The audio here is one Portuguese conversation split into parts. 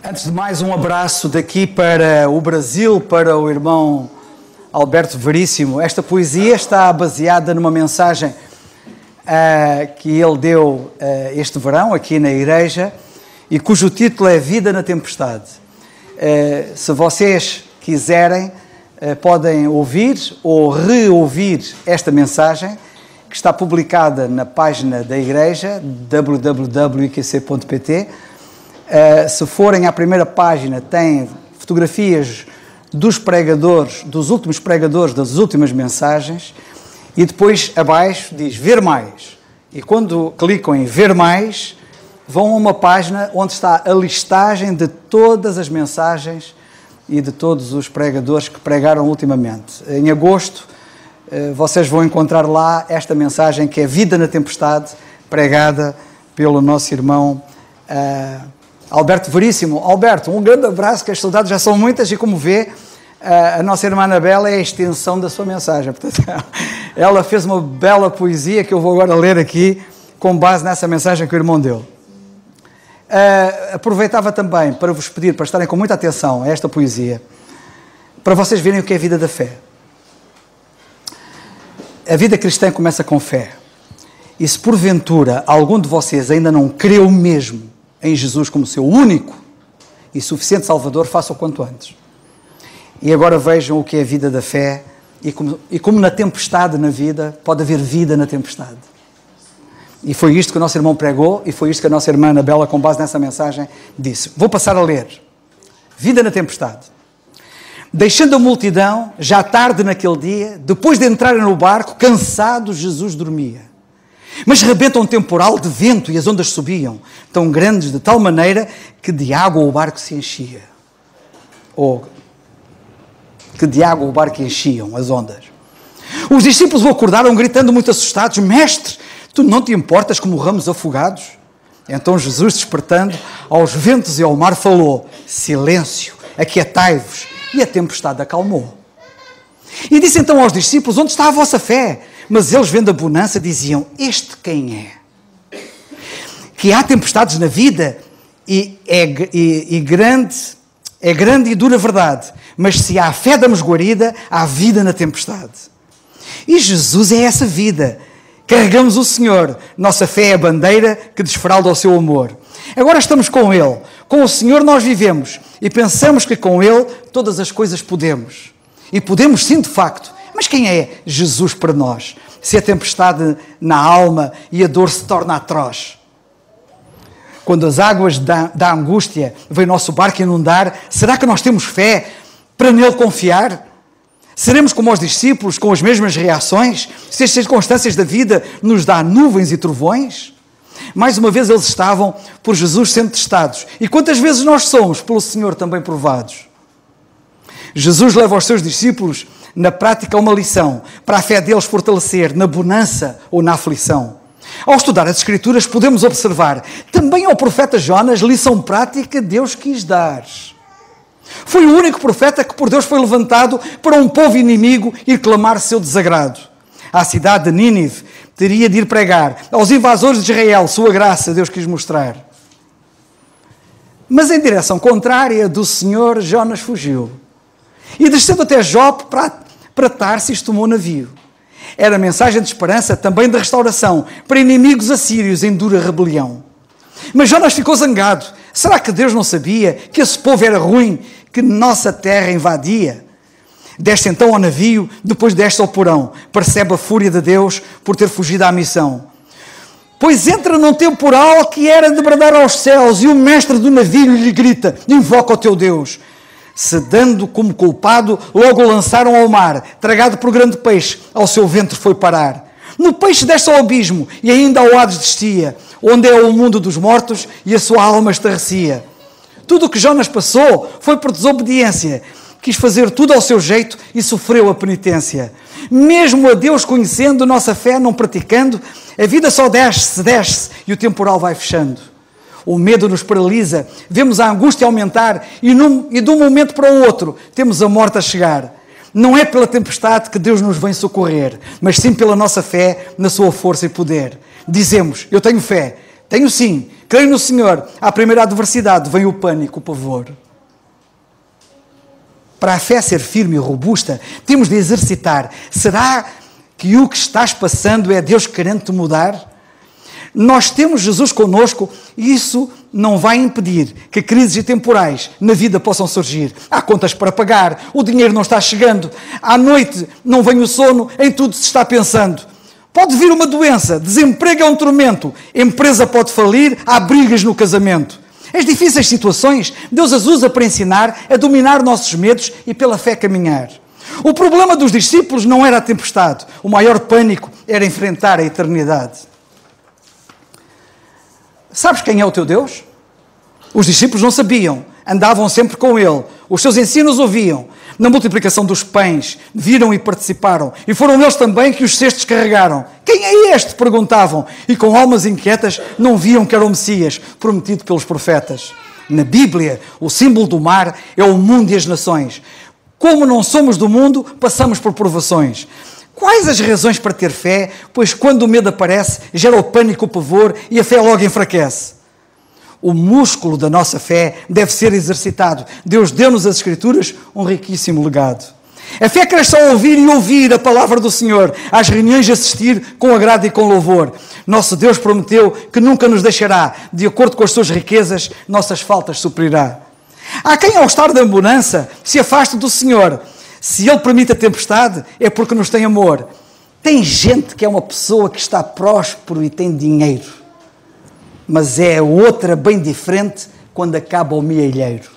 Antes de mais, um abraço daqui para o Brasil, para o irmão Alberto Veríssimo. Esta poesia está baseada numa mensagem que ele deu este verão aqui na igreja e cujo título é Vida na Tempestade. Se vocês quiserem, podem ouvir ou reouvir esta mensagem que está publicada na página da igreja www.iqc.pt. Se forem à primeira página, tem fotografias dos pregadores, dos últimos pregadores das últimas mensagens, e depois abaixo diz ver mais. E quando clicam em ver mais, vão a uma página onde está a listagem de todas as mensagens e de todos os pregadores que pregaram ultimamente. Em agosto, vocês vão encontrar lá esta mensagem que é Vida na Tempestade, pregada pelo nosso irmão Alberto Veríssimo. Alberto, um grande abraço, que as saudades já são muitas e, como vê, a nossa irmã Anabela é a extensão da sua mensagem. Portanto, ela fez uma bela poesia que eu vou agora ler aqui com base nessa mensagem que o irmão deu. Aproveitava também para vos pedir para estarem com muita atenção a esta poesia, para vocês verem o que é a vida da fé. A vida cristã começa com fé. E se porventura algum de vocês ainda não creu mesmo em Jesus como seu único e suficiente Salvador, façam o quanto antes. E agora vejam o que é a vida da fé e como na tempestade na vida pode haver vida na tempestade. E foi isto que o nosso irmão pregou e foi isto que a nossa irmã Anabela, com base nessa mensagem, disse. Vou passar a ler. Vida na tempestade. Deixando a multidão, já tarde naquele dia, depois de entrarem no barco, cansado, Jesus dormia. Mas rebenta um temporal de vento e as ondas subiam, tão grandes de tal maneira que de água o barco se enchia. Ou que de água o barco enchiam as ondas. Os discípulos o acordaram gritando muito assustados: Mestre, tu não te importas que morramos afogados? Então Jesus, despertando aos ventos e ao mar, falou: Silêncio, aquietai-vos. E a tempestade acalmou. E disse então aos discípulos: Onde está a vossa fé? Mas eles, vendo a bonança, diziam: Este quem é? Que há tempestades na vida é grande e dura verdade, mas se há fé damos guarida, há vida na tempestade. E Jesus é essa vida. Carregamos o Senhor. Nossa fé é a bandeira que desfralda o seu amor. Agora estamos com Ele. Com o Senhor nós vivemos e pensamos que com Ele todas as coisas podemos. E podemos sim, de facto. Mas quem é Jesus para nós? Se a tempestade na alma e a dor se torna atroz. Quando as águas da angústia vêm nosso barco inundar, será que nós temos fé para nele confiar? Seremos como os discípulos, com as mesmas reações? Se as circunstâncias da vida nos dão nuvens e trovões? Mais uma vez eles estavam por Jesus sendo testados. E quantas vezes nós somos pelo Senhor também provados? Jesus leva aos seus discípulos na prática uma lição para a fé deles fortalecer na bonança ou na aflição. Ao estudar as Escrituras podemos observar também ao profeta Jonas lição prática Deus quis dar. Foi o único profeta que por Deus foi levantado para um povo inimigo ir clamar seu desagrado. À cidade de Nínive teria de ir pregar. Aos invasores de Israel, sua graça Deus quis mostrar. Mas em direção contrária do Senhor, Jonas fugiu. E descendo até Jope para Tarsis tomou navio. Era mensagem de esperança, também de restauração, para inimigos assírios em dura rebelião. Mas Jonas ficou zangado. Será que Deus não sabia que esse povo era ruim, que nossa terra invadia? Desce então ao navio, depois desce ao porão. Percebe a fúria de Deus por ter fugido à missão. Pois entra num temporal que era de bradar aos céus, e o mestre do navio lhe grita: Invoca o teu Deus. Se dando como culpado, logo o lançaram ao mar, tragado por grande peixe, ao seu ventre foi parar. No peixe desce ao abismo, e ainda ao Hades descia, onde é o mundo dos mortos, e a sua alma estarrecia. Tudo o que Jonas passou foi por desobediência. Quis fazer tudo ao seu jeito e sofreu a penitência. Mesmo a Deus conhecendo, nossa fé não praticando, a vida só desce e o temporal vai fechando. O medo nos paralisa, vemos a angústia aumentar e de um momento para o outro temos a morte a chegar. Não é pela tempestade que Deus nos vem socorrer, mas sim pela nossa fé na sua força e poder. Dizemos: eu tenho fé, Tenho sim. Creio no Senhor. À primeira adversidade vem o pânico, o pavor. Para a fé ser firme e robusta, temos de exercitar. Será que o que estás passando é Deus querendo te mudar? Nós temos Jesus connosco e isso não vai impedir que crises temporais na vida possam surgir. Há contas para pagar, o dinheiro não está chegando, à noite não vem o sono, em tudo se está pensando. Pode vir uma doença, desemprego é um tormento, empresa pode falir, há brigas no casamento. As difíceis situações, Deus as usa para ensinar a dominar nossos medos e pela fé caminhar. O problema dos discípulos não era a tempestade, o maior pânico era enfrentar a eternidade. Sabes quem é o teu Deus? Os discípulos não sabiam, andavam sempre com Ele, os seus ensinos ouviam. Na multiplicação dos pães, viram e participaram, e foram eles também que os cestos carregaram. Quem é este? Perguntavam, e com almas inquietas não viam que era o Messias, prometido pelos profetas. Na Bíblia, o símbolo do mar é o mundo e as nações. Como não somos do mundo, passamos por provações. Quais as razões para ter fé? Pois quando o medo aparece, gera o pânico, o pavor e a fé logo enfraquece. O músculo da nossa fé deve ser exercitado. Deus deu-nos as Escrituras um riquíssimo legado. A fé cresce ao ouvir e ouvir a palavra do Senhor, às reuniões assistir com agrado e com louvor. Nosso Deus prometeu que nunca nos deixará, de acordo com as suas riquezas, nossas faltas suprirá. Há quem ao estar da bonança se afaste do Senhor. Se Ele permite a tempestade, é porque nos tem amor. Tem gente que é uma pessoa que está próspero e tem dinheiro, mas é outra bem diferente quando acaba o mielheiro.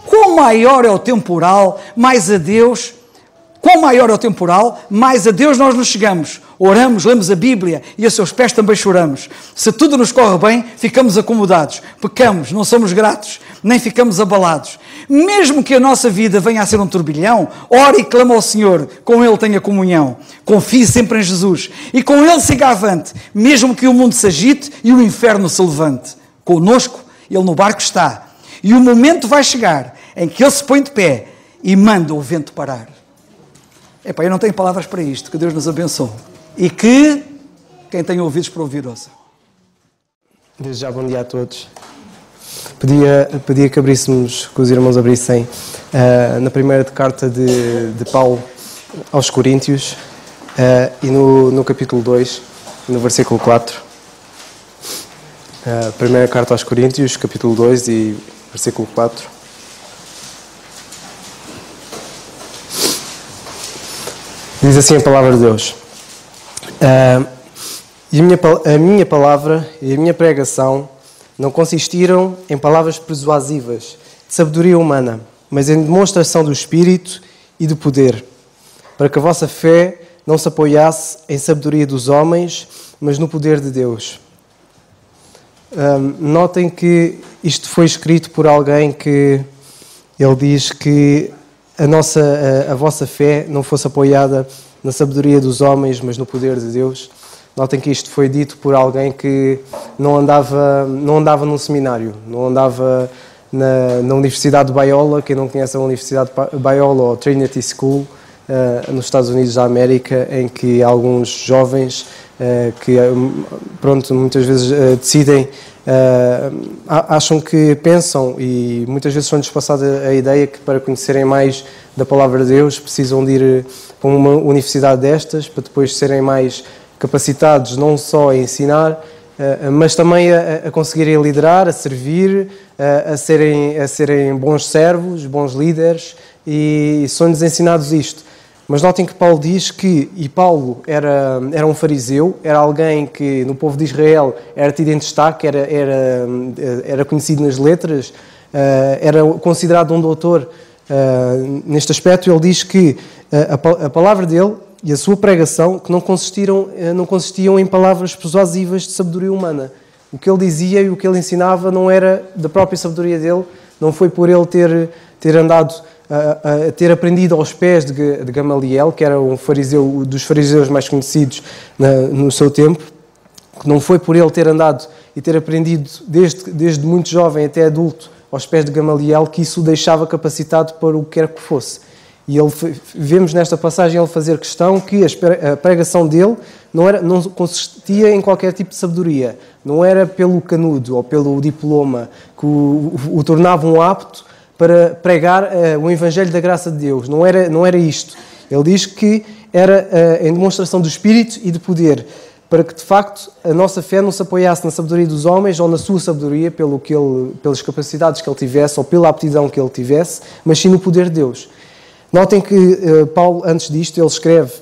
Quão maior é o temporal, mais a Deus... Quão maior é o temporal, mais a Deus nós nos chegamos. Oramos, lemos a Bíblia e a seus pés também choramos. Se tudo nos corre bem, ficamos acomodados. Pecamos, não somos gratos, nem ficamos abalados. Mesmo que a nossa vida venha a ser um turbilhão, ore e clama ao Senhor, com Ele tenha comunhão. Confie sempre em Jesus e com Ele siga avante, mesmo que o mundo se agite e o inferno se levante. Conosco, Ele no barco está. E o momento vai chegar em que Ele se põe de pé e manda o vento parar. Epá, eu não tenho palavras para isto, que Deus nos abençoe. E que quem tem ouvidos para ouvir, ouça. Desde já, bom dia a todos. Pedia que abríssemos, que os irmãos abrissem na primeira carta de Paulo aos Coríntios e no capítulo 2, no versículo 4. Primeira carta aos Coríntios, capítulo 2 e versículo 4. Diz assim a palavra de Deus. E a minha palavra e a minha pregação não consistiram em palavras persuasivas de sabedoria humana, mas em demonstração do Espírito e do poder, para que a vossa fé não se apoiasse em sabedoria dos homens, mas no poder de Deus. Notem que isto foi escrito por alguém que ele diz que a vossa fé não fosse apoiada na sabedoria dos homens, mas no poder de Deus. Notem que isto foi dito por alguém que não andava num seminário, não andava na Universidade de Biola. Quem não conhece a Universidade de Biola ou Trinity School, nos Estados Unidos da América, em que alguns jovens que muitas vezes decidem, acham que pensam e muitas vezes são-lhes passada a ideia que para conhecerem mais da palavra de Deus precisam de ir para uma universidade destas para depois serem mais capacitados não só a ensinar, mas também a conseguirem liderar, a servir, a serem bons servos, bons líderes, e são-lhes ensinados isto. Mas notem que Paulo diz que, e Paulo era um fariseu, era alguém que no povo de Israel era tido em destaque, era conhecido nas letras, era considerado um doutor neste aspecto. Ele diz que a palavra dele e a sua pregação que não consistiam em palavras persuasivas de sabedoria humana. O que ele dizia e o que ele ensinava não era da própria sabedoria dele, não foi por ele ter andado a ter aprendido aos pés de Gamaliel, que era um dos fariseus mais conhecidos no seu tempo, que não foi por ele ter andado e ter aprendido desde muito jovem até adulto aos pés de Gamaliel que isso o deixava capacitado para o que quer que fosse. E vemos nesta passagem ele fazer questão que a pregação dele não consistia em qualquer tipo de sabedoria. Não era pelo canudo ou pelo diploma que o tornavam apto para pregar o Evangelho da graça de Deus. Não era isto. Ele diz que era em demonstração do Espírito e de poder, para que, de facto, a nossa fé não se apoiasse na sabedoria dos homens ou na sua sabedoria, pelas capacidades que ele tivesse ou pela aptidão que ele tivesse, mas sim no poder de Deus. Notem que Paulo, antes disto, ele escreve,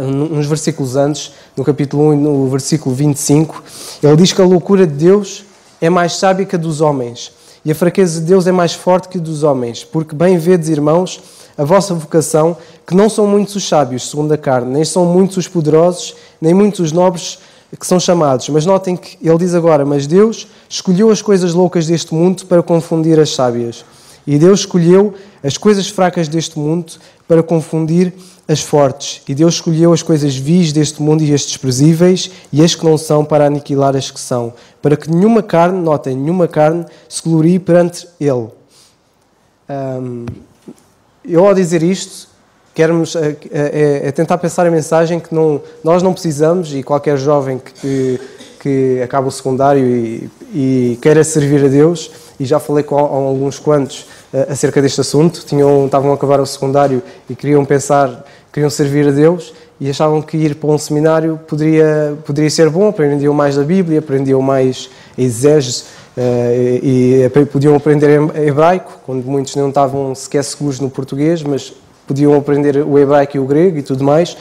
uns versículos antes, no capítulo 1 e no versículo 25, ele diz que a loucura de Deus é mais sábia que a dos homens, e a fraqueza de Deus é mais forte que a dos homens, porque bem vedes, irmãos, a vossa vocação, que não são muitos os sábios, segundo a carne, nem são muitos os poderosos, nem muitos os nobres que são chamados. Mas notem que ele diz agora, mas Deus escolheu as coisas loucas deste mundo para confundir as sábias. E Deus escolheu as coisas fracas deste mundo para confundir as fortes. E Deus escolheu as coisas vis deste mundo e as desprezíveis e as que não são para aniquilar as que são. Para que nenhuma carne, notem, nenhuma carne se glorie perante Ele. Eu, ao dizer isto, queremos tentar pensar a mensagem que nós não precisamos, e qualquer jovem que acaba o secundário e queira servir a Deus, e já falei com alguns quantos acerca deste assunto, estavam a acabar o secundário e queriam servir a Deus, e achavam que ir para um seminário poderia ser bom, aprendiam mais da Bíblia, aprendiam mais exégeses, e podiam aprender hebraico, quando muitos não estavam sequer seguros no português, mas podiam aprender o hebraico e o grego e tudo mais,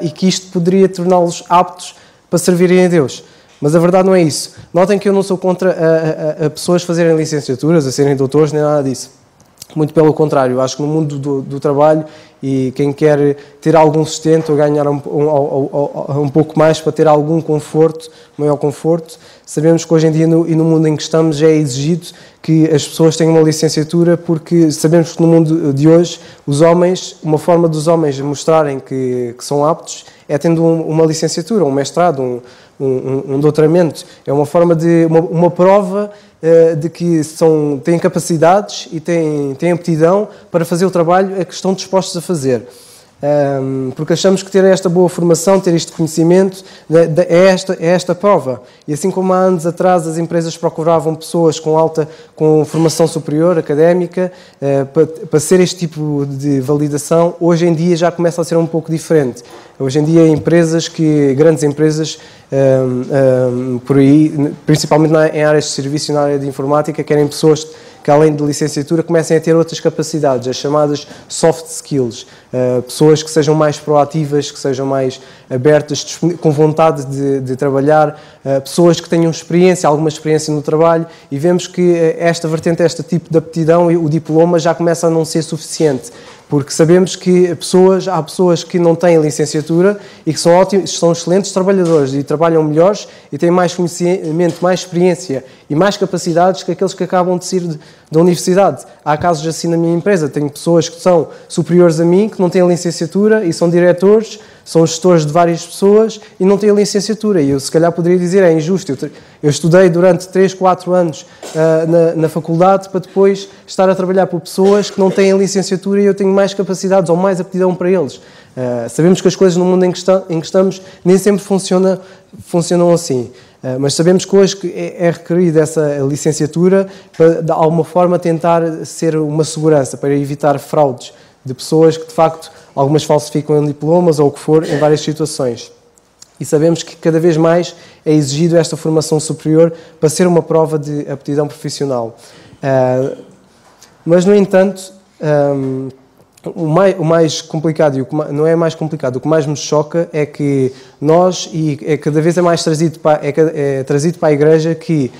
e que isto poderia torná-los aptos para servirem a Deus. Mas a verdade não é isso. Notem que eu não sou contra a pessoas fazerem licenciaturas, a serem doutores, nem nada disso. Muito pelo contrário, acho que no mundo do trabalho, e quem quer ter algum sustento ou ganhar um pouco mais para ter algum conforto, maior conforto, sabemos que hoje em dia e no mundo em que estamos é exigido que as pessoas tenham uma licenciatura, porque sabemos que no mundo de hoje uma forma dos homens mostrarem que são aptos é tendo uma licenciatura, um mestrado, um doutoramento. É uma forma de uma prova de que têm capacidades e têm aptidão para fazer o trabalho a que estão dispostos a fazer. Porque achamos que ter esta boa formação, ter este conhecimento, é esta prova. E assim como há anos atrás as empresas procuravam pessoas com formação superior, académica, para ser este tipo de validação, hoje em dia já começa a ser um pouco diferente. Hoje em dia grandes empresas por aí, principalmente em áreas de serviço e na área de informática, querem pessoas que, além de licenciatura, comecem a ter outras capacidades, as chamadas soft skills. Pessoas que sejam mais proativas, que sejam mais abertas, com vontade de trabalhar, pessoas que tenham alguma experiência no trabalho, e vemos que esta vertente, este tipo de aptidão, e o diploma já começa a não ser suficiente. Porque sabemos que há pessoas que não têm licenciatura e que são ótimos, são excelentes trabalhadores e trabalham melhores e têm mais conhecimento, mais experiência e mais capacidades que aqueles que acabam de sair da universidade. Há casos assim na minha empresa. Tenho pessoas que são superiores a mim, que não têm licenciatura e são diretores, são gestores de várias pessoas e não têm licenciatura. E eu, se calhar, poderia dizer, é injusto. Eu estudei durante 3, 4 anos na faculdade para depois estar a trabalhar por pessoas que não têm licenciatura e eu tenho mais capacidades ou mais aptidão para eles. Sabemos que as coisas no mundo em que estamos nem sempre funcionam assim. Mas sabemos que hoje é requerida essa licenciatura para, de alguma forma, tentar ser uma segurança, para evitar fraudes de pessoas que, de facto, algumas falsificam diplomas ou o que for, em várias situações. E sabemos que cada vez mais é exigido esta formação superior para ser uma prova de aptidão profissional. Mas, no entanto, o mais complicado, não é mais complicado, o que mais me choca é que nós, e cada vez é mais trazido para a Igreja, que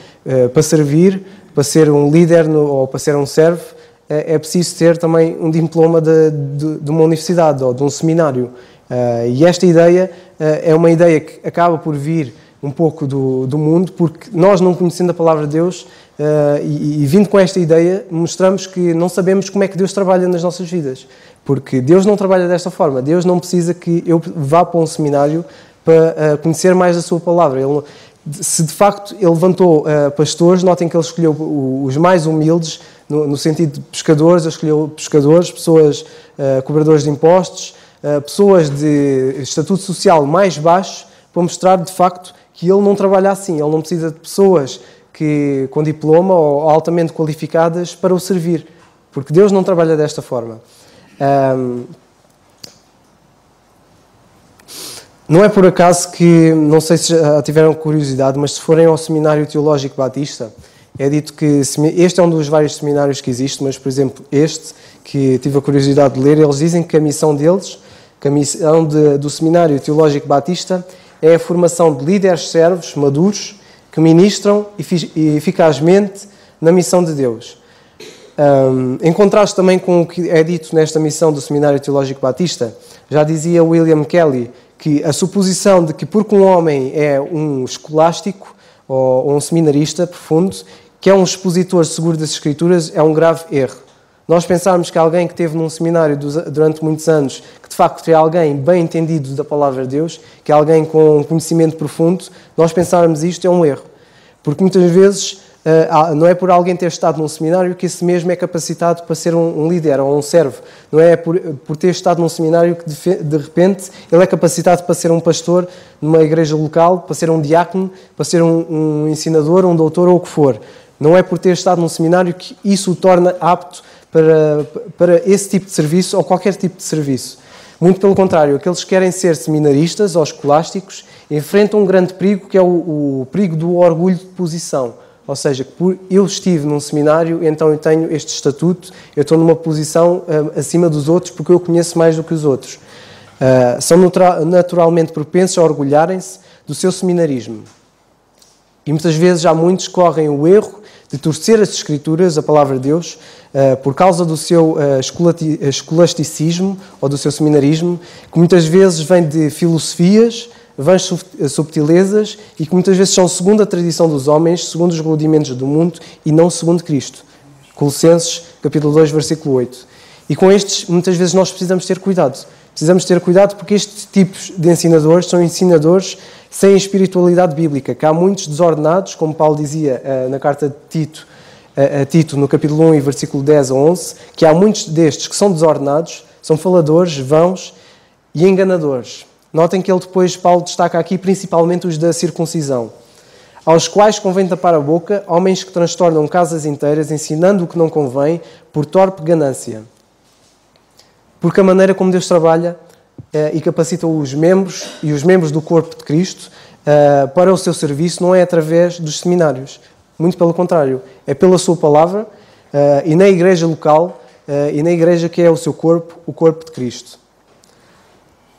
para servir, para ser um líder ou para ser um servo, é preciso ter também um diploma de uma universidade ou de um seminário. E esta ideia é uma ideia que acaba por vir um pouco do mundo, porque nós, não conhecendo a palavra de Deus, e vindo com esta ideia, mostramos que não sabemos como é que Deus trabalha nas nossas vidas. Porque Deus não trabalha desta forma. Deus não precisa que eu vá para um seminário para conhecer mais a sua palavra. Se de facto Ele levantou pastores, notem que Ele escolheu os mais humildes, no sentido de pescadores. Ele escolheu pescadores, pessoas cobradores de impostos, pessoas de estatuto social mais baixo, para mostrar de facto que ele não trabalha assim. Ele não precisa de pessoas com diploma ou altamente qualificadas para o servir, porque Deus não trabalha desta forma. Não é por acaso que, não sei se já tiveram curiosidade, mas se forem ao Seminário Teológico Batista, é dito que este é um dos vários seminários que existe, mas, por exemplo, este, que tive a curiosidade de ler, eles dizem que a missão deles, que a missão do Seminário Teológico Batista é a formação de líderes servos, maduros, que ministram eficazmente na missão de Deus. Em contraste também com o que é dito nesta missão do Seminário Teológico Batista, já dizia William Kelly que a suposição de que porque um homem é um escolástico ou um seminarista profundo, que é um expositor seguro das Escrituras, é um grave erro. Nós pensarmos que alguém que esteve num seminário durante muitos anos, que de facto é alguém bem entendido da Palavra de Deus, que é alguém com conhecimento profundo, nós pensarmos isto é um erro. Porque muitas vezes não é por alguém ter estado num seminário que esse mesmo é capacitado para ser um líder ou um servo. Não é por ter estado num seminário que de repente ele é capacitado para ser um pastor numa igreja local, para ser um diácono, para ser um ensinador, um doutor ou o que for. Não é por ter estado num seminário que isso o torna apto para esse tipo de serviço ou qualquer tipo de serviço. Muito pelo contrário, aqueles que querem ser seminaristas ou escolásticos enfrentam um grande perigo, que é o perigo do orgulho de posição. Ou seja, eu estive num seminário, então eu tenho este estatuto, eu estou numa posição acima dos outros porque eu conheço mais do que os outros. São naturalmente propensos a orgulharem-se do seu seminarismo. E muitas vezes há muitos que correm o erro de torcer as Escrituras, a Palavra de Deus, por causa do seu escolasticismo ou do seu seminarismo, que muitas vezes vem de filosofias, vãs subtilezas e que muitas vezes são segundo a tradição dos homens, segundo os rudimentos do mundo e não segundo Cristo. Colossenses, capítulo 2, versículo 8. E com estes, muitas vezes nós precisamos ter cuidado. Precisamos ter cuidado porque estes tipos de ensinadores são ensinadores sem espiritualidade bíblica, que há muitos desordenados, como Paulo dizia na carta de Tito, a Tito, no capítulo 1 e versículo 10 a 11, que há muitos destes que são desordenados, são faladores, vãos e enganadores. Notem que Paulo destaca aqui principalmente os da circuncisão, aos quais convém tapar a boca, homens que transtornam casas inteiras, ensinando o que não convém, por torpe ganância. Porque a maneira como Deus trabalha e capacita os membros e os membros do corpo de Cristo para o seu serviço não é através dos seminários. Muito pelo contrário, é pela sua palavra e na igreja local e na igreja que é o seu corpo, o corpo de Cristo.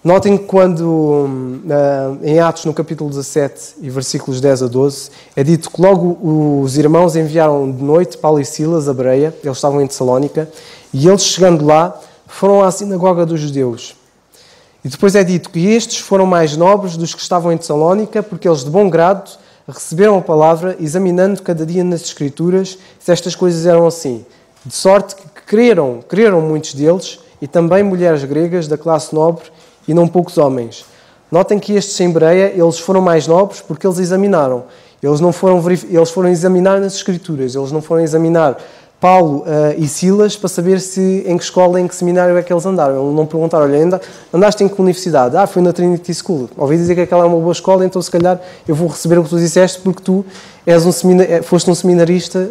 Notem que quando, em Atos, no capítulo 17, e versículos 10 a 12, é dito que logo os irmãos enviaram de noite Paulo e Silas a Bereia, eles estavam em Tessalónica, e eles, chegando lá, foram à sinagoga dos judeus. E depois é dito que estes foram mais nobres dos que estavam em Tessalónica, porque eles, de bom grado, receberam a palavra, examinando cada dia nas Escrituras se estas coisas eram assim. De sorte que creram muitos deles, e também mulheres gregas da classe nobre, e não poucos homens. Notem que estes em Bereia, eles foram mais nobres porque eles examinaram. Eles foram examinar nas Escrituras, eles não foram examinar Paulo e Silas para saber em que escola, em que seminário é que eles andaram. Eles não perguntaram, olha, andaste em que universidade? Fui na Trinity School. Ouvi dizer que aquela é uma boa escola, então se calhar eu vou receber o que tu disseste porque tu foste um seminarista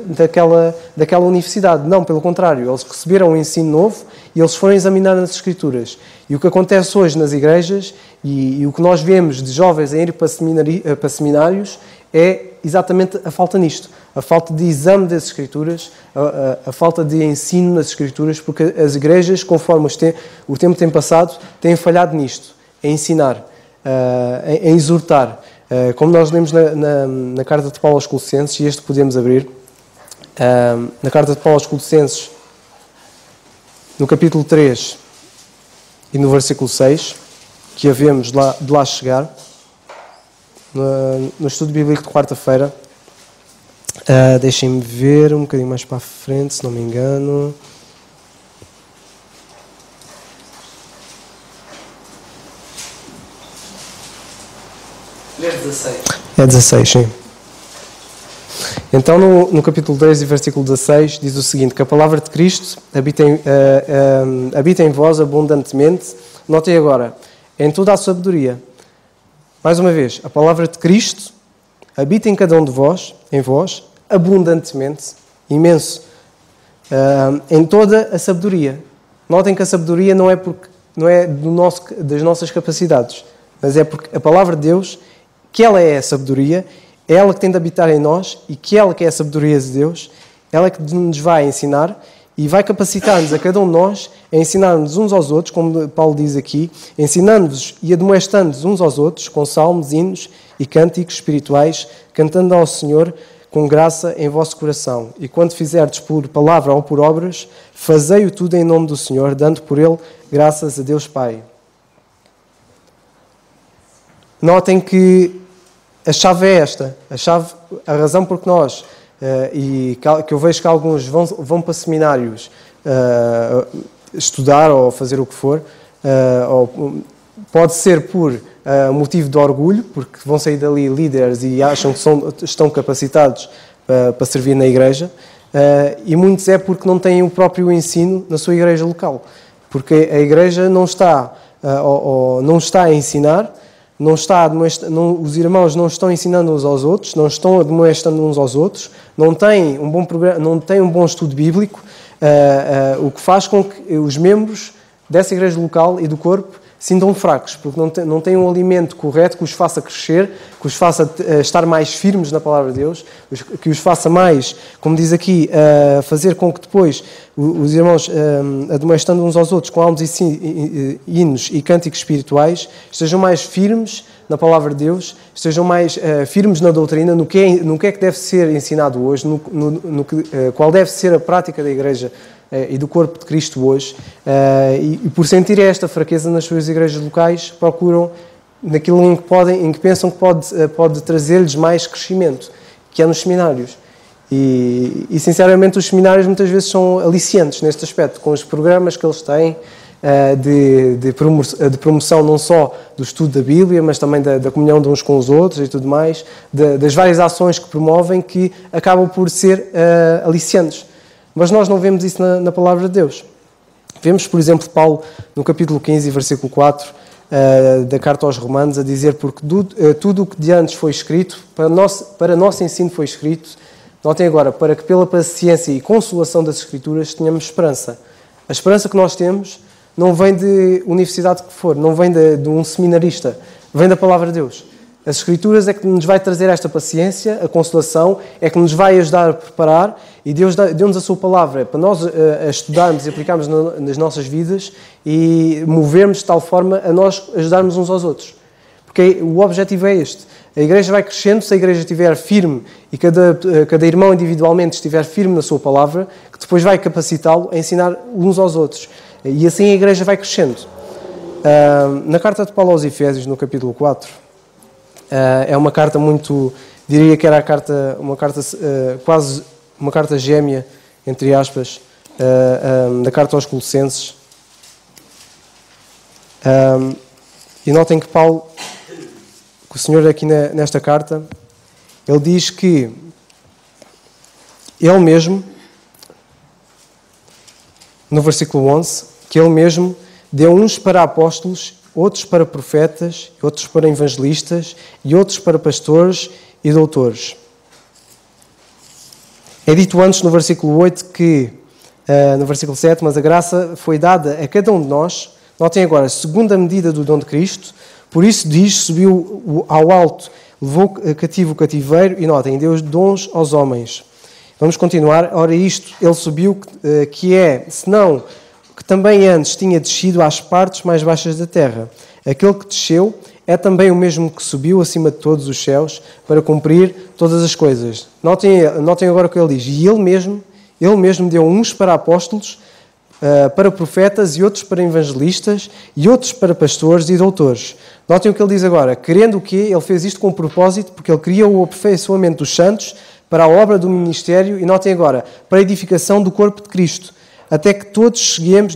daquela universidade. Não, pelo contrário, eles receberam um ensino novo e eles foram examinar nas Escrituras. E o que acontece hoje nas igrejas e o que nós vemos de jovens a ir para seminários é exatamente a falta nisto. A falta de exame das Escrituras, a falta de ensino nas Escrituras, porque as igrejas, conforme o tempo tem passado, têm falhado nisto, em ensinar, em exortar. Como nós lemos na carta de Paulo aos Colossenses, e este podemos abrir, na carta de Paulo aos Colossenses, no capítulo 3 e no versículo 6, que havemos de lá chegar, no estudo bíblico de quarta-feira. Deixem-me ver um bocadinho mais para a frente, se não me engano. É 16, sim. Então, no capítulo 3 e versículo 16, diz o seguinte, que a palavra de Cristo habita em vós abundantemente, Notem agora, em toda a sabedoria. Mais uma vez, a palavra de Cristo habita em cada um de vós, em vós, abundantemente, imenso, em toda a sabedoria. Notem que a sabedoria não é das nossas capacidades, mas é porque a palavra de Deus, que ela é a sabedoria, é ela que tem de habitar em nós e que ela que é a sabedoria de Deus, ela que nos vai ensinar e vai capacitar-nos a cada um de nós a ensinar-nos uns aos outros, como Paulo diz aqui, ensinando-vos e admoestando-vos uns aos outros com salmos, hinos e cânticos espirituais, cantando ao Senhor com graça em vosso coração. E quando fizerdes por palavra ou por obras, fazei-o tudo em nome do Senhor, dando por ele graças a Deus Pai. Notem que a chave é esta. A razão por que nós, e que eu vejo que alguns vão para seminários estudar ou fazer o que for, pode ser por motivo de orgulho, porque vão sair dali líderes e acham que estão capacitados para servir na igreja, e muitos é porque não têm o próprio ensino na sua igreja local, porque a igreja não está a ensinar, os irmãos não estão ensinando uns aos outros, não estão admoestando uns aos outros, não têm um bom estudo bíblico, o que faz com que os membros dessa igreja local e do corpo sintam fracos, porque não têm um alimento correto que os faça crescer, que os faça estar mais firmes na palavra de Deus, que os faça mais, como diz aqui, fazer com que depois os irmãos, admoestando uns aos outros com almos e hinos e cânticos espirituais, estejam mais firmes na palavra de Deus, estejam mais firmes na doutrina, no que é que deve ser ensinado hoje, qual deve ser a prática da igreja e do corpo de Cristo hoje, e por sentir esta fraqueza nas suas igrejas locais, procuram naquilo em que pensam que pode trazer-lhes mais crescimento, que é nos seminários. E sinceramente os seminários muitas vezes são aliciantes neste aspecto, com os programas que eles têm de promoção não só do estudo da Bíblia, mas também da comunhão de uns com os outros e tudo mais, das várias ações que promovem que acabam por ser aliciantes. Mas nós não vemos isso na palavra de Deus. Vemos, por exemplo, Paulo, no capítulo 15, versículo 4, da carta aos Romanos, a dizer: porque tudo o que de antes foi escrito, para nosso ensino foi escrito, notem agora, para que pela paciência e consolação das Escrituras tenhamos esperança. A esperança que nós temos não vem de universidade que for, não vem de um seminarista, vem da palavra de Deus. As Escrituras é que nos vai trazer esta paciência, a consolação, é que nos vai ajudar a preparar, e Deus deu-nos a sua palavra para nós a estudarmos e aplicarmos nas nossas vidas e movermos de tal forma a nós ajudarmos uns aos outros. Porque o objetivo é este. A igreja vai crescendo, se a igreja estiver firme e cada irmão individualmente estiver firme na sua palavra, que depois vai capacitá-lo a ensinar uns aos outros. E assim a igreja vai crescendo. Na carta de Paulo aos Efésios, no capítulo 4, é uma carta muito, diria que era quase uma carta gêmea, entre aspas, da carta aos Colossenses. E notem que Paulo, que o Senhor aqui nesta carta, ele diz que ele mesmo, no versículo 11, que ele mesmo deu uns para apóstolos, outros para profetas, outros para evangelistas e outros para pastores e doutores. É dito antes no versículo 8 que, no versículo 7, mas a graça foi dada a cada um de nós, notem agora, segundo a medida do dom de Cristo, por isso diz, subiu ao alto, levou cativo o cativeiro, e notem, deu dons aos homens. Vamos continuar. Ora isto, ele subiu, que é, senão que também antes tinha descido às partes mais baixas da terra. Aquele que desceu é também o mesmo que subiu acima de todos os céus para cumprir todas as coisas. Notem agora o que ele diz. E ele mesmo deu uns para apóstolos, para profetas e outros para evangelistas e outros para pastores e doutores. Notem o que ele diz agora. Querendo o quê? Ele fez isto com propósito, porque ele queria o aperfeiçoamento dos santos para a obra do ministério e, notem agora, para a edificação do corpo de Cristo, até que todos cheguemos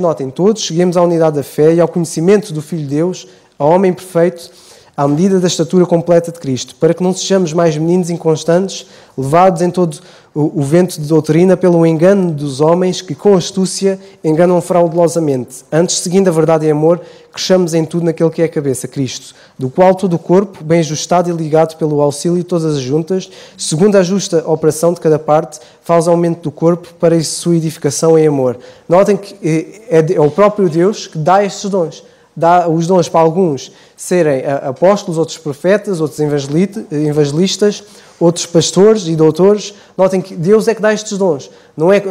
à unidade da fé e ao conhecimento do Filho de Deus, ao homem perfeito, à medida da estatura completa de Cristo, para que não sejamos mais meninos inconstantes, levados em todo o vento de doutrina pelo engano dos homens que com astúcia enganam fraudulosamente. Antes, seguindo a verdade em amor, cresçamos em tudo naquele que é a cabeça, Cristo, do qual todo o corpo, bem ajustado e ligado pelo auxílio de todas as juntas, segundo a justa operação de cada parte, faz aumento do corpo para a sua edificação em amor. Notem que é o próprio Deus que dá estes dons. Dá os dons para alguns serem apóstolos, outros profetas, outros evangelistas, outros pastores e doutores. Notem que Deus é que dá estes dons. Não é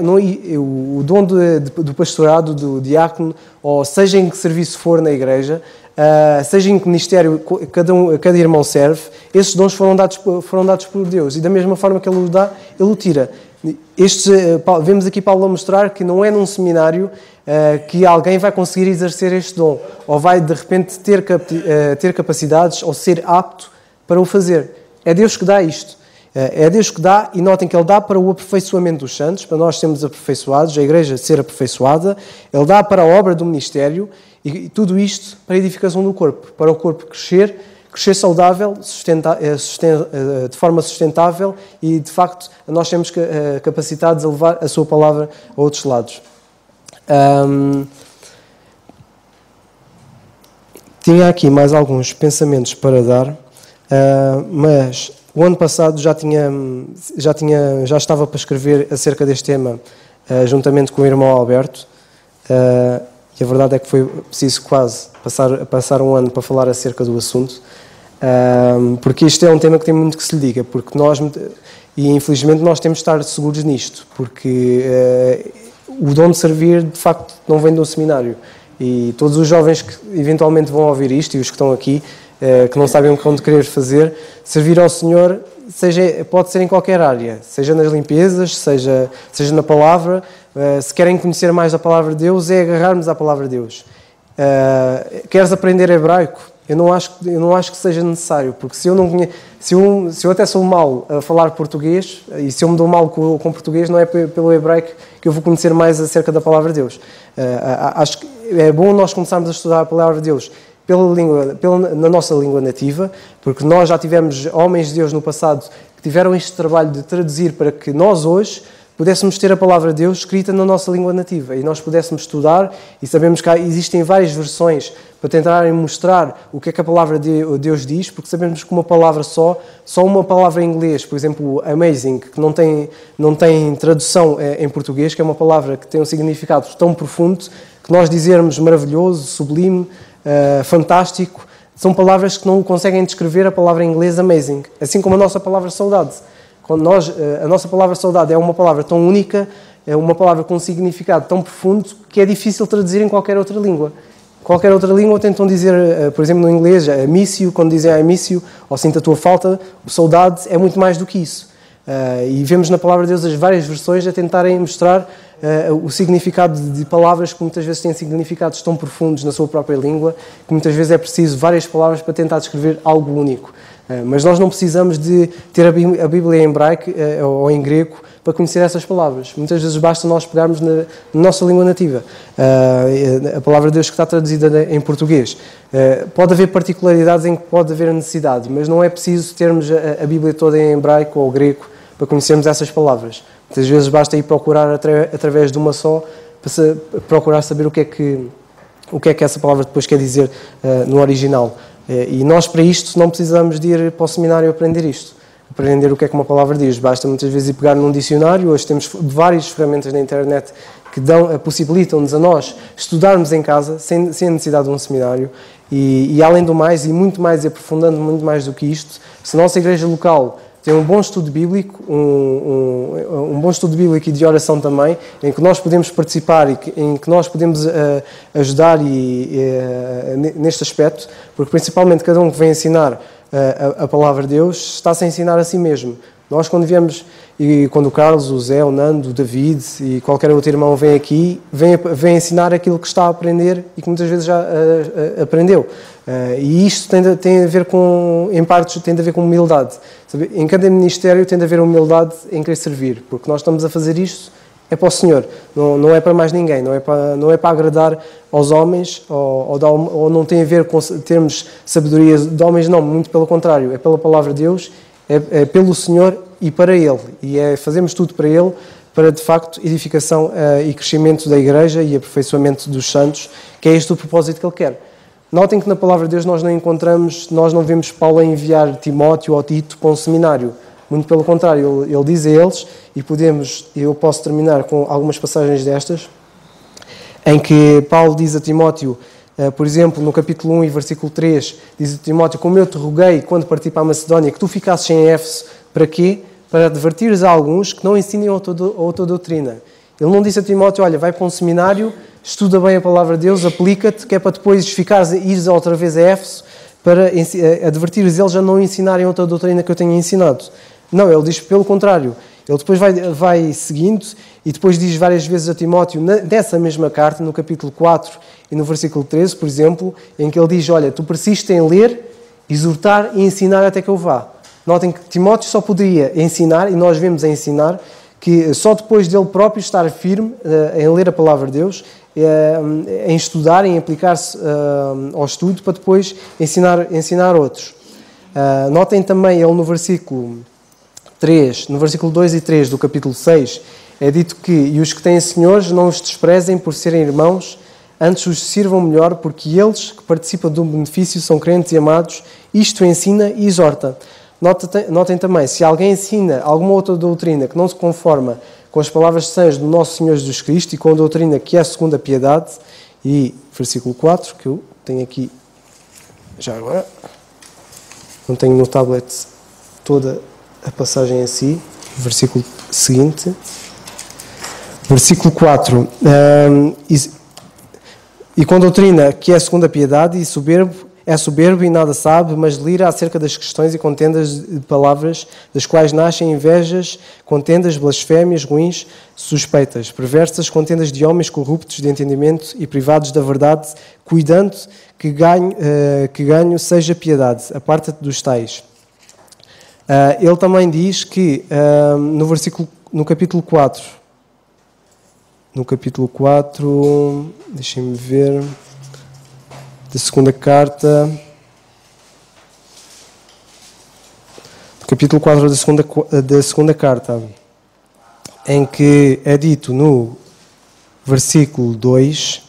o dom do pastorado, do diácono, ou seja em que serviço for na igreja, seja em que ministério cada irmão serve, esses dons foram dados por Deus. E da mesma forma que Ele o dá, Ele o tira. Vemos aqui Paulo a mostrar que não é num seminário que alguém vai conseguir exercer este dom, ou vai de repente ter capacidades, ou ser apto para o fazer. É Deus que dá isto. É Deus que dá, e notem que Ele dá para o aperfeiçoamento dos santos, para nós sermos aperfeiçoados, a igreja ser aperfeiçoada. Ele dá para a obra do ministério, e tudo isto para a edificação do corpo, para o corpo crescer saudável, de forma sustentável, e de facto nós temos capacidade de levar a sua palavra a outros lados. Tinha aqui mais alguns pensamentos para dar, mas o ano passado já estava para escrever acerca deste tema, juntamente com o irmão Alberto, e a verdade é que foi preciso quase passar um ano para falar acerca do assunto, porque isto é um tema que tem muito que se lhe diga, porque e infelizmente nós temos de estar seguros nisto, porque o dom de servir de facto não vem de um seminário, e todos os jovens que eventualmente vão ouvir isto, e os que estão aqui, que não sabem o que vão querer fazer, servir ao Senhor pode ser em qualquer área, seja nas limpezas, seja na palavra. Se querem conhecer mais a palavra de Deus, é agarrarmos à palavra de Deus. Queres aprender hebraico? Eu não acho que seja necessário, porque se eu até sou mau a falar português, e se eu me dou mal com português, não é pelo hebraico que eu vou conhecer mais acerca da palavra de Deus. Acho que é bom nós começarmos a estudar a palavra de Deus na nossa língua nativa, porque nós já tivemos homens de Deus no passado que tiveram este trabalho de traduzir para que nós hoje pudéssemos ter a palavra de Deus escrita na nossa língua nativa e nós pudéssemos estudar, e sabemos que existem várias versões para tentarem mostrar o que é que a palavra de Deus diz, porque sabemos que uma palavra só uma palavra em inglês, por exemplo, amazing, que não tem tradução em português, que é uma palavra que tem um significado tão profundo que nós dizermos maravilhoso, sublime, fantástico, são palavras que não conseguem descrever a palavra em inglês amazing, assim como a nossa palavra saudade. A nossa palavra saudade é uma palavra tão única, é uma palavra com um significado tão profundo que é difícil traduzir em qualquer outra língua. Qualquer outra língua tentam dizer, por exemplo, no inglês, miss you, quando dizem I miss you, ou sinto a tua falta, saudade é muito mais do que isso. E vemos na palavra de Deus as várias versões a tentarem mostrar o significado de palavras que muitas vezes têm significados tão profundos na sua própria língua, que muitas vezes é preciso várias palavras para tentar descrever algo único. Mas nós não precisamos de ter a Bíblia em hebraico ou em grego para conhecer essas palavras. Muitas vezes basta nós pegarmos na nossa língua nativa, a palavra de Deus que está traduzida em português. Pode haver particularidades em que pode haver a necessidade, mas não é preciso termos a Bíblia toda em hebraico ou grego para conhecermos essas palavras. Muitas vezes basta ir procurar através de uma só, para procurar saber o que é que essa palavra depois quer dizer no original. E nós, para isto, não precisamos de ir para o seminário aprender isto, aprender o que é que uma palavra diz. Basta muitas vezes ir pegar num dicionário. Hoje temos várias ferramentas na internet que possibilitam-nos a nós estudarmos em casa, sem necessidade de um seminário. E além do mais, e muito mais, e aprofundando muito mais do que isto, se a nossa igreja local tem um bom estudo bíblico, um bom estudo bíblico e de oração também, em que nós podemos participar e em que nós podemos ajudar neste aspecto, porque principalmente cada um que vem ensinar a palavra de Deus está-se a ensinar a si mesmo. Nós, quando viemos, e quando o Carlos, o Zé, o Nando, o David e qualquer outro irmão vem aqui, vem ensinar aquilo que está a aprender e que muitas vezes já aprendeu. E isto tem a ver com, em partes, tem a ver com humildade. Em cada ministério tem a ver humildade em querer servir, porque nós estamos a fazer isto é para o Senhor, não é para mais ninguém, não é para agradar aos homens, ou não tem a ver com termos sabedoria de homens, não, muito pelo contrário, é pela palavra de Deus, é pelo Senhor e para Ele, e fazemos tudo para Ele, para de facto edificação e crescimento da Igreja e aperfeiçoamento dos santos, que é este o propósito que Ele quer. Notem que na palavra de Deus nós não vemos Paulo a enviar Timóteo ou Tito para um seminário. Muito pelo contrário, ele diz a eles, e eu posso terminar com algumas passagens destas, em que Paulo diz a Timóteo, por exemplo, no capítulo 1 e versículo 3, diz a Timóteo: como eu te roguei quando parti para a Macedónia, que tu ficasses em Éfeso, para quê? Para advertires a alguns que não ensinem outra doutrina. Ele não disse a Timóteo: olha, vai para um seminário, estuda bem a palavra de Deus, aplica-te, que é para depois ires outra vez a Éfeso, para advertires eles a não ensinarem outra doutrina que eu tenha ensinado. Não, ele diz pelo contrário. Ele depois vai seguindo e depois diz várias vezes a Timóteo, nessa mesma carta, no capítulo 4 e no versículo 13, por exemplo, em que ele diz: olha, tu persistes em ler, exortar e ensinar até que eu vá. Notem que Timóteo só poderia ensinar, e nós vemos a ensinar, que só depois dele próprio estar firme em ler a palavra de Deus, em estudar, em aplicar-se ao estudo, para depois ensinar outros. Notem também, ele no versículo 3, no versículo 2 e 3 do capítulo 6, é dito que: e os que têm senhores não os desprezem por serem irmãos, antes os sirvam melhor, porque eles que participam do benefício são crentes e amados, isto ensina e exorta. Notem também, se alguém ensina alguma outra doutrina que não se conforma com as palavras sãs do nosso Senhor Jesus Cristo e com a doutrina que é segundo a piedade, e versículo 4, que eu tenho aqui já agora, não tenho no tablet toda a passagem em si, versículo seguinte, versículo 4, e com doutrina que é segundo a piedade, e é soberbo e nada sabe, mas delira acerca das questões e contendas de palavras, das quais nascem invejas, contendas, blasfémias, ruins, suspeitas, perversas, contendas de homens corruptos de entendimento e privados da verdade, cuidando que ganho seja piedade, aparta-te dos tais. Ele também diz que no capítulo 4, deixem-me ver, da segunda carta, capítulo 4 da segunda carta, em que é dito no versículo 2,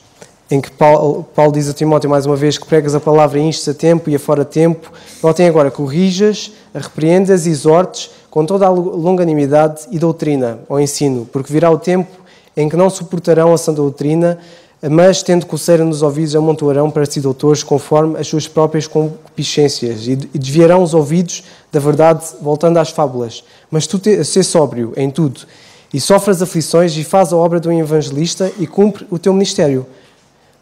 em que Paulo diz a Timóteo mais uma vez que pregas a palavra e instes a tempo e a fora tempo. Notem agora: corrijas, repreendas e exortes com toda a longanimidade e doutrina, ou ensino, porque virá o tempo em que não suportarão a sã doutrina, mas, tendo coceira nos ouvidos, amontoarão para si doutores conforme as suas próprias concupiscências, e desviarão os ouvidos da verdade, voltando às fábulas. Mas tu sê sóbrio em tudo, e sofre as aflições, e faz a obra do evangelista, e cumpre o teu ministério.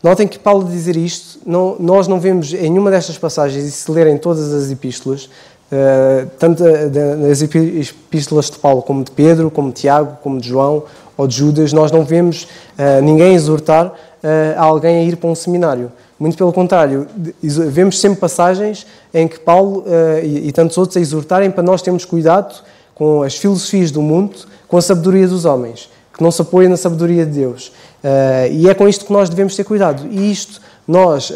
Notem que Paulo dizer isto, nós não vemos em nenhuma destas passagens, e se lerem todas as epístolas, tanto nas epístolas de Paulo, como de Pedro, como de Tiago, como de João, ou de Judas, nós não vemos ninguém exortar alguém a ir para um seminário. Muito pelo contrário, vemos sempre passagens em que Paulo e tantos outros a exortarem para nós termos cuidado com as filosofias do mundo, com a sabedoria dos homens, que não se apoia na sabedoria de Deus. E é com isto que nós devemos ter cuidado. E isto, nós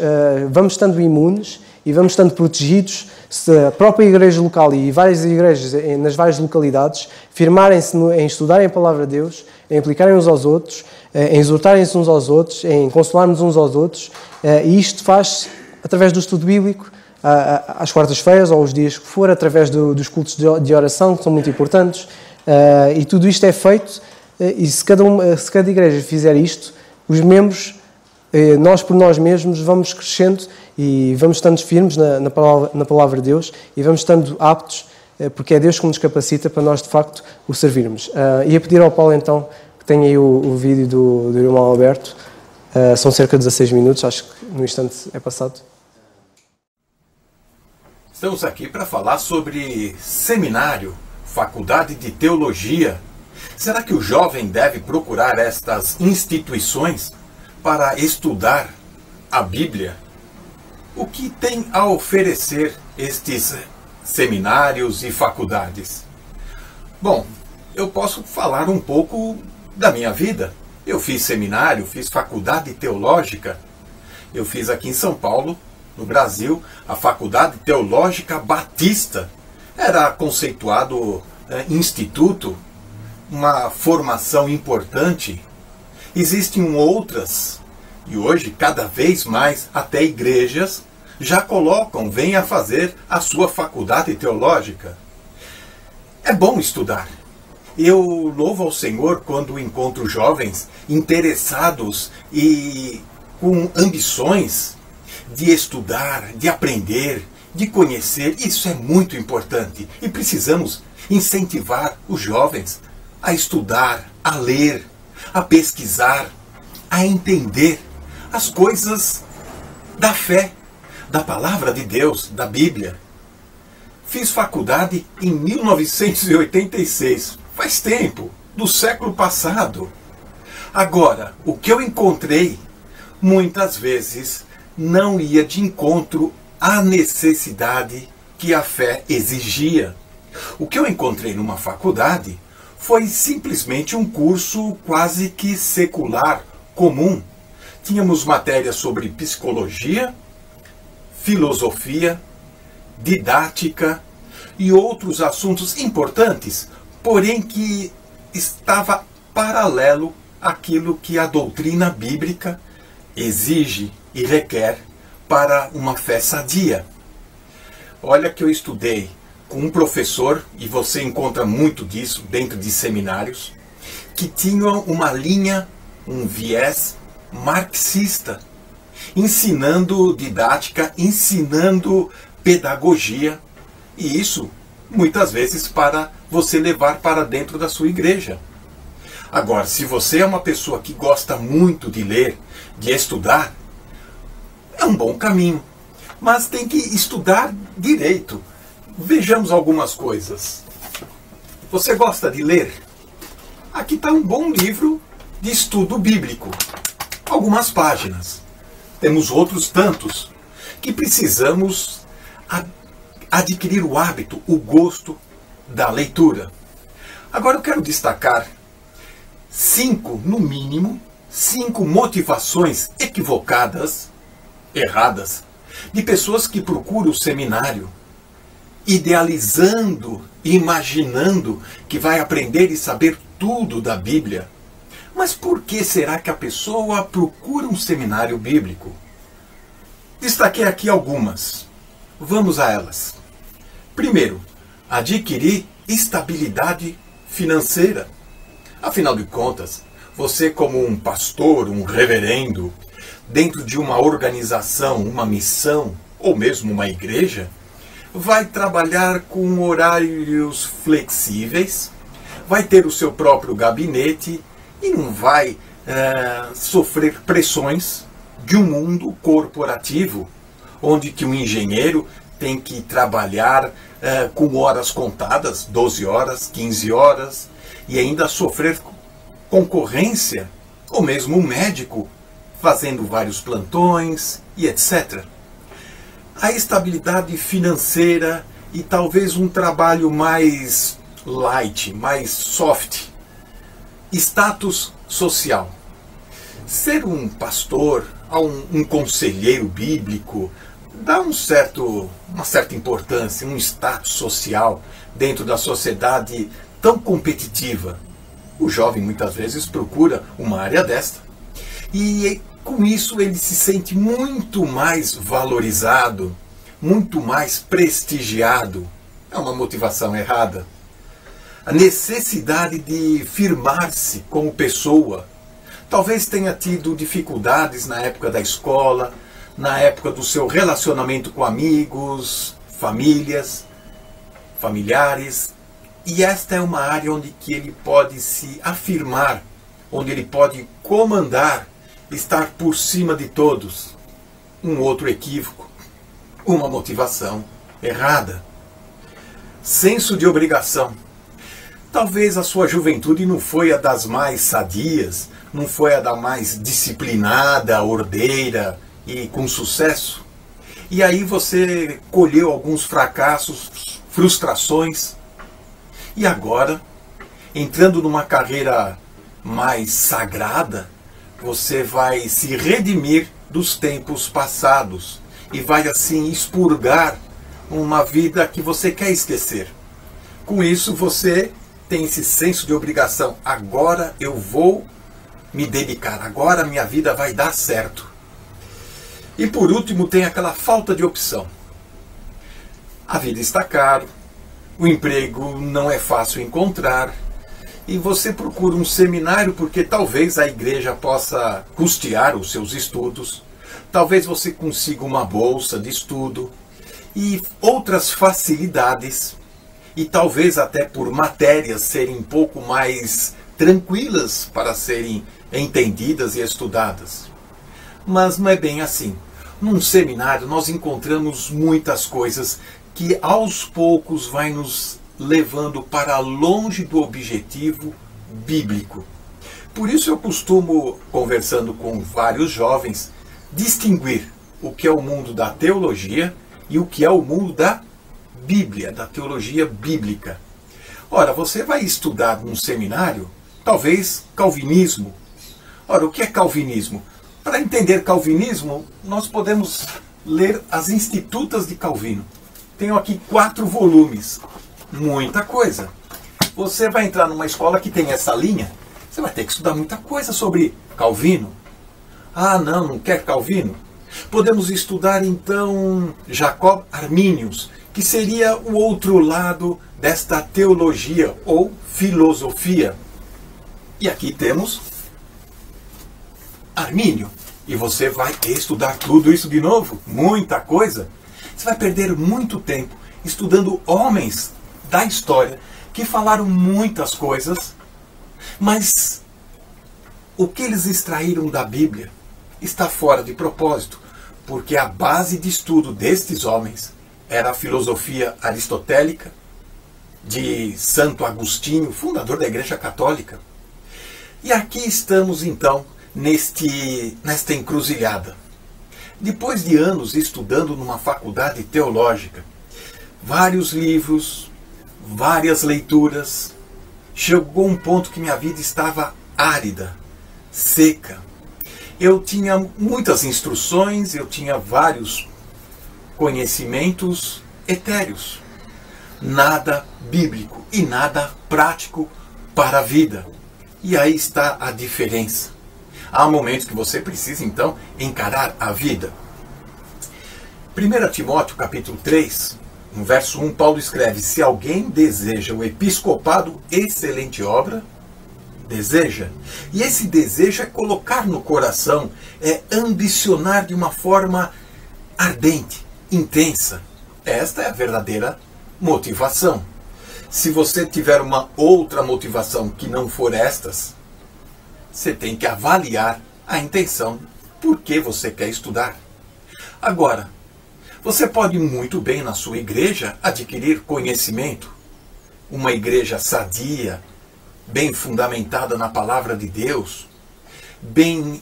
vamos estando imunes e vamos estando protegidos se a própria igreja local e várias igrejas nas várias localidades firmarem-se em estudarem a palavra de Deus, em aplicarem uns aos outros, em exortarem-se uns aos outros, em consolarmos uns aos outros, e isto faz através do estudo bíblico, às quartas-feiras ou os dias que for, através dos cultos de oração, que são muito importantes, e tudo isto é feito, e se cada igreja fizer isto, os membros, nós por nós mesmos, vamos crescendo e vamos estando firmes na palavra de Deus e vamos estando aptos, porque é Deus que nos capacita para nós, de facto, o servirmos. Ia pedir ao Paulo, então, que tenha aí o vídeo do irmão Alberto. São cerca de 16 minutos, acho que no instante é passado. Estamos aqui para falar sobre seminário, faculdade de teologia. Será que o jovem deve procurar estas instituições para estudar a Bíblia? O que tem a oferecer estes seminários e faculdades? Bom, eu posso falar um pouco da minha vida. Eu fiz seminário, fiz faculdade teológica. Eu fiz aqui em São Paulo, no Brasil, a Faculdade Teológica Batista. Era conceituado instituto, uma formação importante. Existem outras, e hoje, cada vez mais, até igrejas já colocam, venha fazer a sua faculdade teológica. É bom estudar. Eu louvo ao Senhor quando encontro jovens interessados e com ambições de estudar, de aprender, de conhecer. Isso é muito importante e precisamos incentivar os jovens a estudar, a ler, a pesquisar, a entender as coisas da fé, da palavra de Deus, da Bíblia. Fiz faculdade em 1986, faz tempo, do século passado. Agora, o que eu encontrei, muitas vezes, não ia de encontro à necessidade que a fé exigia. O que eu encontrei numa faculdade foi simplesmente um curso quase que secular, comum. Tínhamos matérias sobre psicologia, filosofia, didática e outros assuntos importantes, porém que estava paralelo àquilo que a doutrina bíblica exige e requer para uma fé sadia. Olha que eu estudei com um professor, e você encontra muito disso dentro de seminários, que tinham uma linha, um viés marxista, ensinando didática, ensinando pedagogia, e isso muitas vezes para você levar para dentro da sua igreja. Agora, se você é uma pessoa que gosta muito de ler, de estudar, é um bom caminho, mas tem que estudar direito. Vejamos algumas coisas. Você gosta de ler? Aqui está um bom livro de estudo bíblico. Algumas páginas. Temos outros tantos que precisamos adquirir o hábito, o gosto da leitura. Agora eu quero destacar 5, no mínimo, 5 motivações equivocadas, erradas, de pessoas que procuram o seminário, idealizando, imaginando que vai aprender e saber tudo da Bíblia. Mas por que será que a pessoa procura um seminário bíblico? Destaquei aqui algumas. Vamos a elas. Primeiro, adquirir estabilidade financeira. Afinal de contas, você como um pastor, um reverendo, dentro de uma organização, uma missão, ou mesmo uma igreja, vai trabalhar com horários flexíveis, vai ter o seu próprio gabinete e não vai sofrer pressões de um mundo corporativo, onde que um engenheiro tem que trabalhar com horas contadas, 12 horas, 15 horas, e ainda sofrer concorrência, ou mesmo um médico fazendo vários plantões e etc. A estabilidade financeira e talvez um trabalho mais light, mais soft. Status social. Ser um pastor, um conselheiro bíblico, dá uma certa importância, um status social dentro da sociedade tão competitiva. O jovem muitas vezes procura uma área desta. E com isso ele se sente muito mais valorizado, muito mais prestigiado. É uma motivação errada. A necessidade de firmar-se como pessoa. Talvez tenha tido dificuldades na época da escola, na época do seu relacionamento com amigos, familiares. E esta é uma área onde que ele pode se afirmar, onde ele pode comandar, estar por cima de todos. Um outro equívoco, uma motivação errada. Senso de obrigação. Talvez a sua juventude não foi a das mais sadias, não foi a da mais disciplinada, ordeira e com sucesso. E aí você colheu alguns fracassos, frustrações. E agora, entrando numa carreira mais sagrada, você vai se redimir dos tempos passados e vai assim expurgar uma vida que você quer esquecer. Com isso você tem esse senso de obrigação. Agora eu vou me dedicar, agora minha vida vai dar certo. E por último tem aquela falta de opção. A vida está cara, o emprego não é fácil encontrar, e você procura um seminário porque talvez a igreja possa custear os seus estudos, talvez você consiga uma bolsa de estudo e outras facilidades, e talvez até por matérias serem um pouco mais tranquilas para serem entendidas e estudadas. Mas não é bem assim. Num seminário nós encontramos muitas coisas que aos poucos vai nos levando para longe do objetivo bíblico. Por isso eu costumo, conversando com vários jovens, distinguir o que é o mundo da teologia e o que é o mundo da Bíblia, da teologia bíblica. Ora, você vai estudar num seminário, talvez calvinismo. Ora, o que é calvinismo? Para entender calvinismo, nós podemos ler as Institutas de Calvino. Tenho aqui 4 volumes. Muita coisa. Você vai entrar numa escola que tem essa linha, você vai ter que estudar muita coisa sobre Calvino. Ah, não quer Calvino? Podemos estudar então Jacob Arminius, que seria o outro lado desta teologia ou filosofia. E aqui temos Armínio. E você vai estudar tudo isso de novo? Muita coisa. Você vai perder muito tempo estudando homens da história que falaram muitas coisas, mas o que eles extraíram da Bíblia está fora de propósito, porque a base de estudo destes homens era a filosofia aristotélica de Santo Agostinho, fundador da Igreja Católica. E aqui estamos então nesta encruzilhada. Depois de anos estudando numa faculdade teológica, vários livros, várias leituras, chegou um ponto que minha vida estava árida, seca. Eu tinha muitas instruções, eu tinha vários conhecimentos etéreos, nada bíblico e nada prático para a vida. E aí está a diferença. Há momentos que você precisa, então, encarar a vida. 1 Timóteo, capítulo 3, no verso 1, Paulo escreve: se alguém deseja o episcopado, excelente obra, deseja. E esse desejo é colocar no coração, é ambicionar de uma forma ardente, intensa. Esta é a verdadeira motivação. Se você tiver uma outra motivação que não for estas, você tem que avaliar a intenção, por que você quer estudar. Agora, você pode muito bem na sua igreja adquirir conhecimento, uma igreja sadia, bem fundamentada na palavra de Deus, bem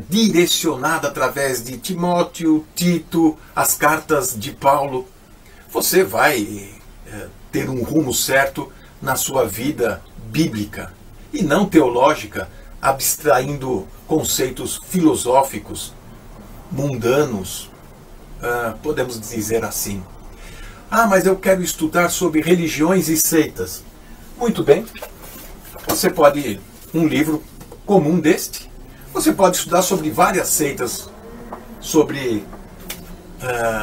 direcionada através de Timóteo, Tito, as cartas de Paulo. Você vai ter um rumo certo na sua vida bíblica e não teológica, abstraindo conceitos filosóficos, mundanos, podemos dizer assim. Ah, mas eu quero estudar sobre religiões e seitas. Muito bem, você pode, um livro comum deste, você pode estudar sobre várias seitas, sobre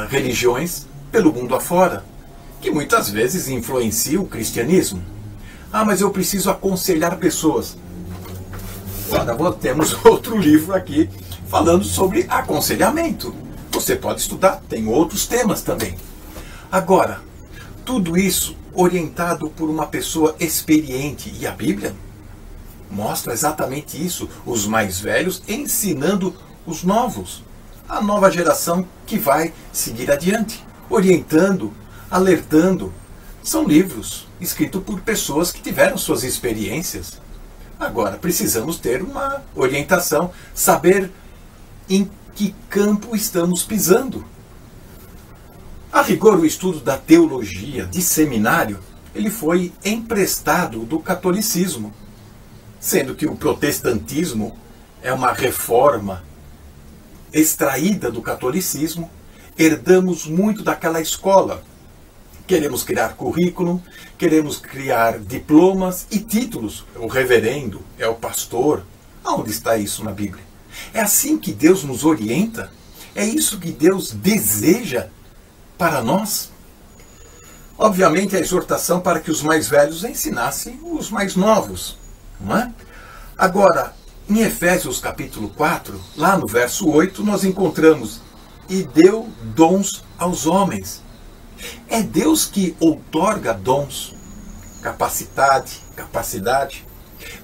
religiões pelo mundo afora, que muitas vezes influenciam o cristianismo. Ah, mas eu preciso aconselhar pessoas. Agora temos outro livro aqui falando sobre aconselhamento. Você pode estudar, tem outros temas também. Agora, tudo isso orientado por uma pessoa experiente. E a Bíblia mostra exatamente isso. Os mais velhos ensinando os novos. A nova geração que vai seguir adiante. Orientando, alertando. São livros escritos por pessoas que tiveram suas experiências. Agora, precisamos ter uma orientação, saber em que campo estamos pisando. A rigor, o estudo da teologia de seminário, ele foi emprestado do catolicismo. sendo que o protestantismo é uma reforma extraída do catolicismo. Herdamos muito daquela escola. Queremos criar currículo, queremos criar diplomas e títulos. O reverendo, é o pastor. Aonde está isso na Bíblia? É assim que Deus nos orienta? É isso que Deus deseja para nós? Obviamente, a exortação para que os mais velhos ensinassem os mais novos, não é? Agora, em Efésios capítulo 4, lá no verso 8, nós encontramos: e deu dons aos homens. É Deus que outorga dons, capacidade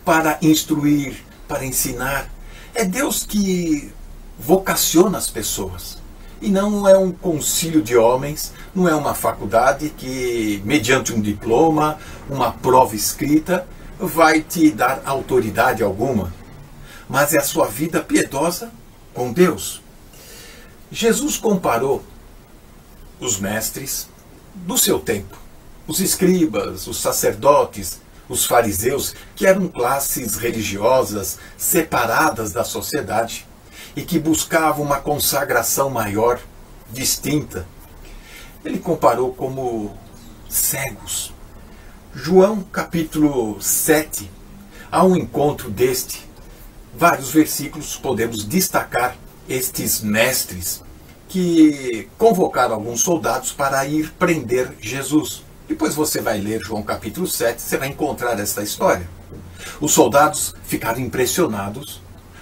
para instruir, para ensinar. É Deus que vocaciona as pessoas. E não é um concílio de homens, não é uma faculdade que, mediante um diploma, uma prova escrita, vai te dar autoridade alguma. Mas é a sua vida piedosa com Deus. Jesus comparou os mestres do seu tempo, os escribas, os sacerdotes, os fariseus, que eram classes religiosas separadas da sociedade e que buscavam uma consagração maior, distinta. Ele comparou como cegos. João capítulo 7, há um encontro deste. Vários versículos podemos destacar estes mestres que convocaram alguns soldados para ir prender Jesus. Depois você vai ler João capítulo 7, você vai encontrar esta história. Os soldados ficaram impressionados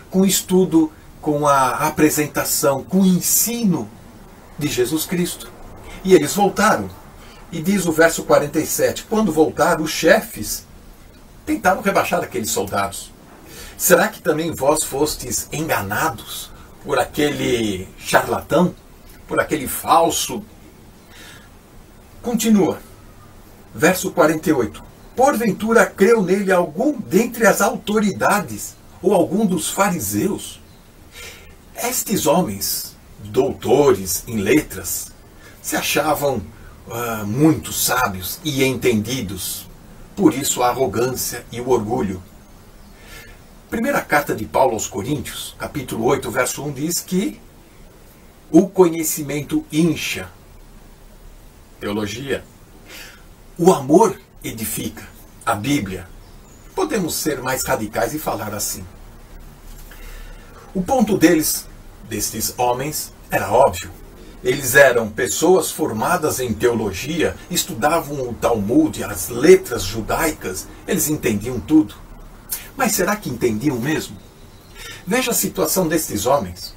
com o estudo, com a apresentação, com o ensino de Jesus Cristo. E eles voltaram. E diz o verso 47, quando voltaram, os chefes tentaram rebaixar aqueles soldados. Será que também vós fostes enganados por aquele charlatão, por aquele falso? Continua. Verso 48. Porventura creu nele algum dentre as autoridades ou algum dos fariseus? Estes homens, doutores em letras, se achavam muito sábios e entendidos. Por isso a arrogância e o orgulho. Primeira carta de Paulo aos Coríntios, capítulo 8, verso 1, diz que o conhecimento incha. Teologia. O amor edifica. A Bíblia. Podemos ser mais radicais e falar assim. O ponto destes homens, era óbvio. Eles eram pessoas formadas em teologia, estudavam o Talmud, as letras judaicas, eles entendiam tudo. Mas será que entendiam mesmo? Veja a situação destes homens.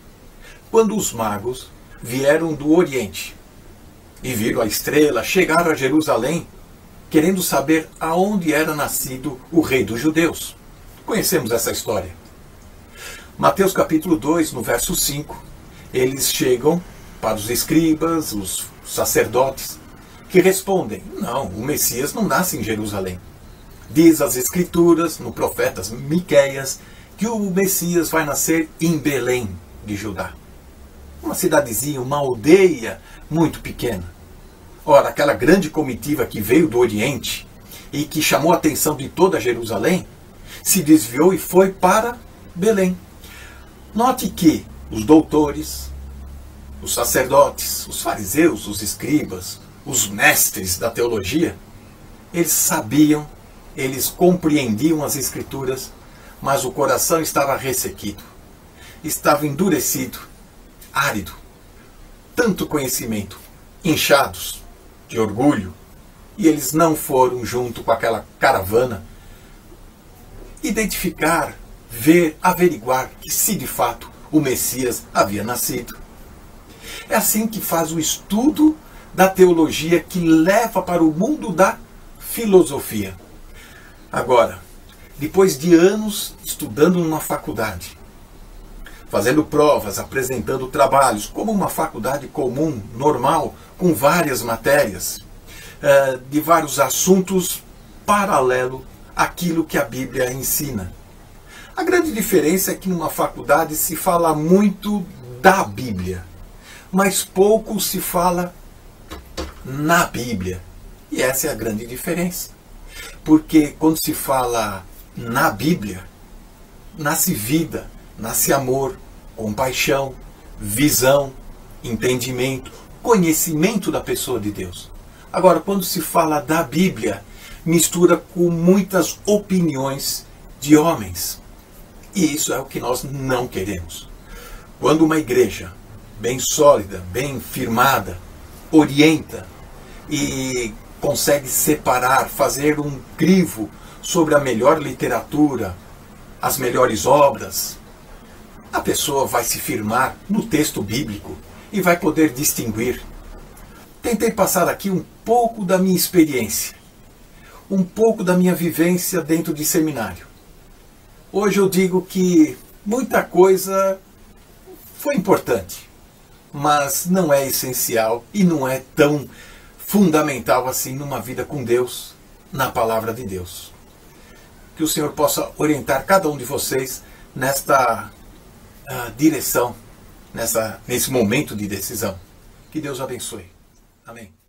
Quando os magos vieram do Oriente e viram a estrela, chegaram a Jerusalém, querendo saber aonde era nascido o rei dos judeus. Conhecemos essa história. Mateus capítulo 2, no verso 5, eles chegam para os escribas, os sacerdotes, que respondem: não, o Messias não nasce em Jerusalém. Diz as Escrituras, no profeta Miqueias, que o Messias vai nascer em Belém de Judá. Uma cidadezinha, uma aldeia muito pequena. Ora, aquela grande comitiva que veio do Oriente e que chamou a atenção de toda Jerusalém, se desviou e foi para Belém. Note que os doutores, os sacerdotes, os fariseus, os escribas, os mestres da teologia, eles sabiam, eles compreendiam as Escrituras, mas o coração estava ressequido, estava endurecido, árido. Tanto conhecimento, inchados de orgulho, e eles não foram junto com aquela caravana identificar, ver, averiguar que se de fato o Messias havia nascido. É assim que faz o estudo da teologia que leva para o mundo da filosofia. Agora, depois de anos estudando numa faculdade, fazendo provas, apresentando trabalhos, como uma faculdade comum, normal, com várias matérias, de vários assuntos paralelo àquilo que a Bíblia ensina. A grande diferença é que numa faculdade se fala muito da Bíblia, mas pouco se fala na Bíblia. E essa é a grande diferença. Porque quando se fala na Bíblia, nasce vida, nasce amor, compaixão, visão, entendimento, conhecimento da pessoa de Deus. Agora, quando se fala da Bíblia, mistura com muitas opiniões de homens. E isso é o que nós não queremos. Quando uma igreja bem sólida, bem firmada, orienta e consegue separar, fazer um crivo sobre a melhor literatura, as melhores obras, a pessoa vai se firmar no texto bíblico e vai poder distinguir. Tentei passar aqui um pouco da minha experiência, um pouco da minha vivência dentro de seminário. Hoje eu digo que muita coisa foi importante, mas não é essencial e não é tão fundamental assim numa vida com Deus, na palavra de Deus. Que o Senhor possa orientar cada um de vocês nesta direção, nesse momento de decisão. Que Deus abençoe. Amém.